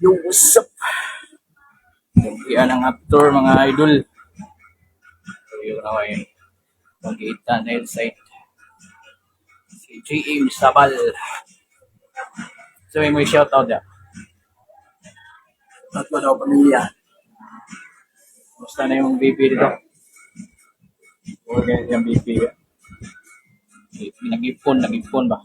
Yo, what's up? Yan ang actor, mga idol. So, yun ako yun. Mag-iita na yun site. Si G.M. Sabal. So, may shoutout niya. Tatlo daw pamilya. Basta na yung BP dito. Okay, yung BP. Nag-ipon ba?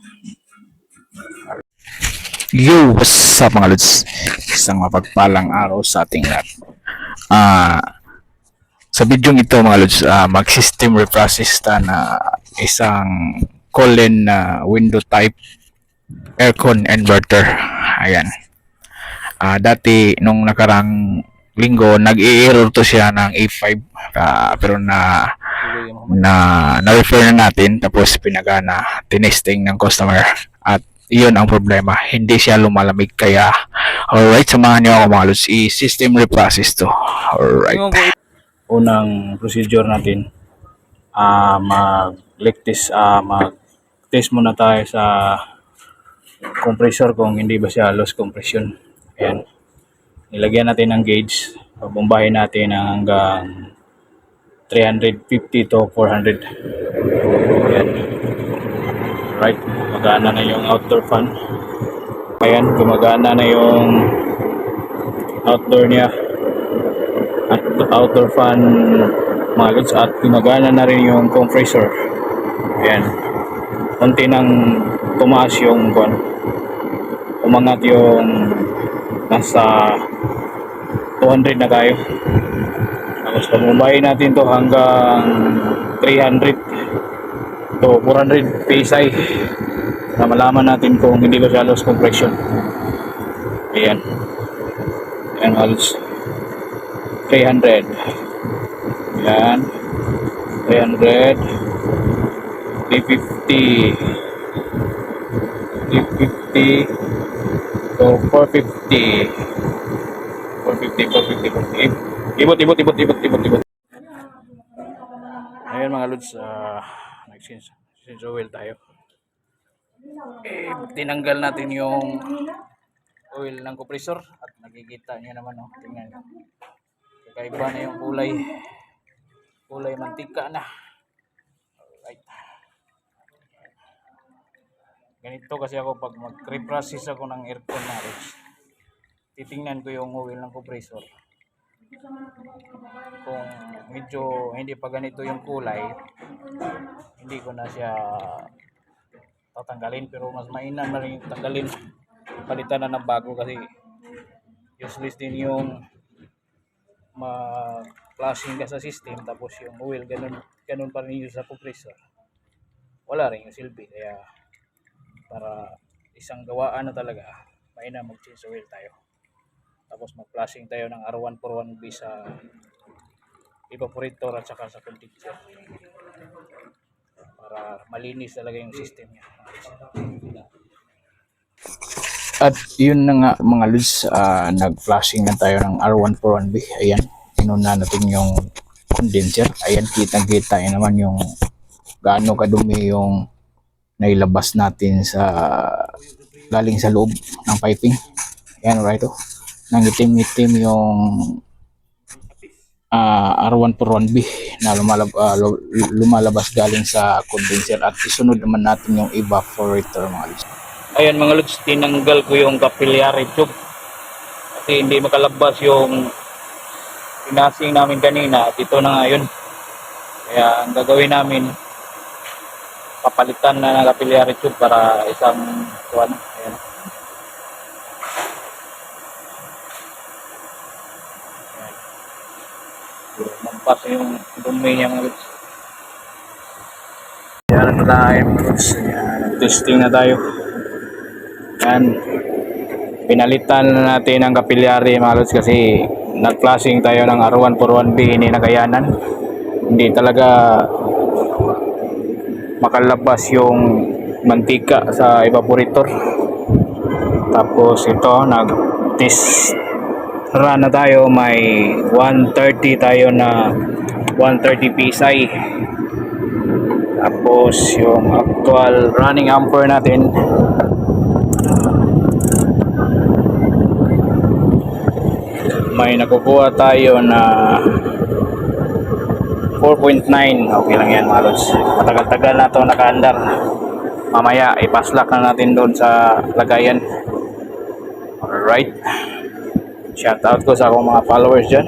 Yo, what's up mga lods? Isang mapagpalang araw sa ating lahat. Sa video ito mga lods, mag-system reprocess ta na isang Colin na window type aircon inverter. Ayan. Dati nung nakarang linggo nag-i-error to siya ng A5 pero na-refer na natin tapos pinagana tinesting ng customer at iyon ang problema, hindi siya lumalamig. Kaya alright, samahan niyo ako mga lods, i-system reprocess to. Alright, Unang procedure natin, mag-test muna tayo sa compressor kung hindi ba siya loss compression. Ayan, nilagyan natin ng gauge, babombahin natin hanggang 350 to 400. Ayan, right, gumagana na yung outdoor fan. Ayan, gumagana na yung outdoor niya at outdoor fan mga lods, at gumagana na rin yung compressor. Ayan, konti nang tumaas yung umangat yung nasa 200 na tayo. Tapos pabumbayin natin to hanggang 300 to 400 PSI na malaman natin kung hindi ba siya loss compression. Ayan, ayan halos 300. Ayan, 300, 350, 350 to 450, 450. Ibot. Ayan mga lods, nag-change oil tayo. Tinanggal natin yung oil ng compressor at nakikita niyo naman, tingnan niyo. Kakaiba na yung kulay mantika na. Alright. Ganito kasi ako pag mag-reprocess ako ng aircon na lods. Titingnan ko yung oil ng compressor. Kung medyo hindi pa ganito yung kulay, hindi ko na siya tatanggalin, pero mas mainam na rin tanggalin, palitan na ng bago kasi useless din yung ma-flashing ka sa system tapos yung oil ganun pa rin yung sa compressor, wala rin yung silbi. Kaya para isang gawaan na talaga, mainam mag-change oil tayo tapos mag-flashing tayo ng R141B sa evaporator at saka sa condenser para malinis talaga yung system niya. at yun na nga mga lods, nag-flashing na tayo ng R141B. Ayan, inuna natin yung condenser. Ayan, kitang-kita naman yung gaano kadumi yung nailabas natin sa galing sa loob ng piping. Ayan, right, nangitim-itim yung R141B na lumalabas galing sa condenser, at isunod naman natin yung evaporator mga lods. Ayan mga lods, tinanggal ko yung capillary tube kasi hindi makalabas yung pinasing namin kanina at ito na nga yun. Kaya ang gagawin namin, papalitan na ng capillary tube para isang ayan. Mampas yung dumi niya mga lods. Yan na tayo mga lods. Testing na tayo. Yan, pinalitan na natin ang capillary mga lods kasi nag-flashing tayo ng R141B, hindi nakayanan, hindi talaga makalabas yung mantika sa evaporator. Tapos ito, nag-test run na tayo, may 130 tayo na 130 PSI. Tapos yung actual running ampere natin may nakukuha tayo na 4.9. Okay lang yan mga lods. Matagal-tagal na ito nakaandar. Mamaya ipaslak na natin doon sa lagayan. Alright. Shout out ko sa akong mga followers dyan.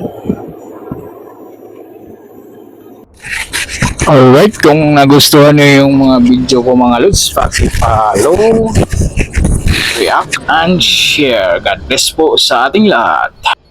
Alright, kung nagustuhan nyo yung mga video ko mga lods, paki-follow, react, and share. God bless po sa ating lahat.